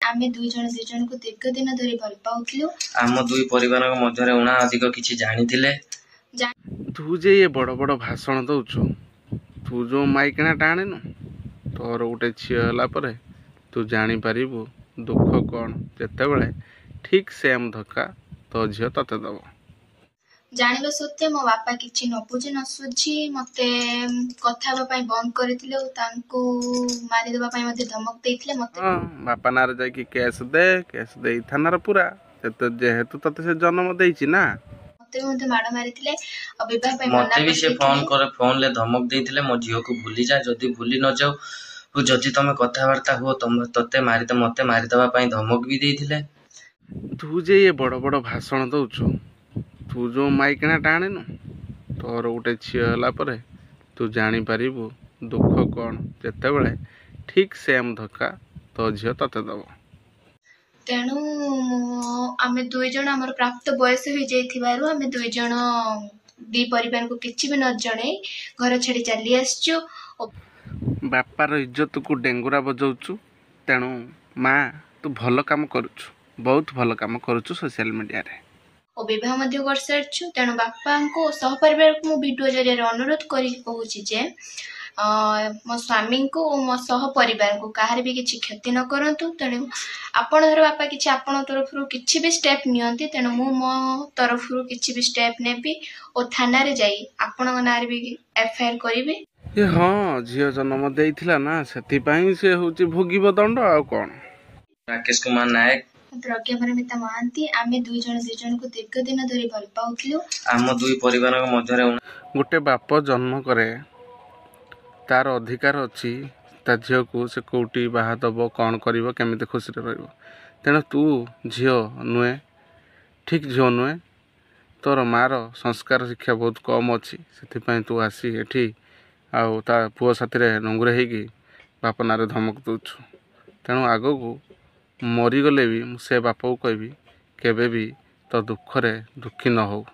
आमे दुई जन से जन को दीर्घ दिन धरी भल पाउथिलु। आम दुई परिवार मध्य उणा अधिक किछि जानिथिले। तू जे ये बड़ बड़ भाषण दउछु, तू जो माइकना टाणेनु तोर गोटे झील होला परे तू जानी पारिबु दुख कौन जेतेबेले ठीक सेम धक्का तो झील तते दब। जानिबा सत्य मो बापा किछि न बुझी न सुझी मते कथा हेबा पई बंद करथिले ओ तांको मारि देबा पई मते धमक देथिले। मते बापा नार जाय कि केस दे थानार पूरा जेहेतु तते से जन्म देइछि ना मते माड़ मारिथिले। अब विवाह पई मते भी से फोन ले धमक देथिले मो झियो को भूली जा, जदी भूली न जाओ जदि तमे कथावार्ता हो तते मते मारि देबा पई धमक भी देथिले। तू जे ये बड़ बड़ भाषण दउछु, तू जो माइकना टाणेनु तोर गोटे झील होला परे तू जानी पारिबु दुख कौन जेतेबेले ठीक सेम धक्का तो झील तते दब। तेणु आमे दुई जन हमर प्राप्त बयस हो जाइथिबारु आमे दुई जन दी परिवार को किछि भी न जणे घर छाड़ी चली आसछु। बापार इज्जत को डेंगुरा बजाउछु। तेणु माँ तू भल काम करुछु, बहुत भल काम करुछु सोशल मीडिया रे। ओ विवाह मध्य कर सारछु। तेणु बापा को सहपरिवार को मो वीडियो जरिया अनुरोध करी कहूछि जे मो स्वामी को और मो सहपरिवार को कहार भी किछि क्षति न करंतु। तेणु आपण धर बापा किछि आपण तरफ रु किछि भी स्टेप नियंती। तेणु मो मो तरफ रु किछि भी स्टेप नेबी ओ थाना रे जाई आपण नार भी एफआईआर करिवे। ये हाँ झील जन्म देइथिला ना सेति से होची भोगिब दंड आ कोन। राकेश कुमार नायक प्रज्ञापरमिता महांती आमे दुई जन से जन को दीर्घ दिन धरी भल पाउथिलु। आम दुई परिवार मध्य गोटे बाप जन्म करे तार अधिकार अच्छी ता झील को से कौटी बाहा दब कौन कर केमी खुशी रहा। तेणु तू झील नुहे, ठीक झील नुहे, तोर मार संस्कार शिक्षा बहुत कम अच्छी से तू आसी एठी आउ ता पुओ साथी नंगुरे होगी बाप नारे धमक दउछु। तेणु आग को मरीगले भी से बाप को कहबी केबे भी तो दुखरे दुखी न हो।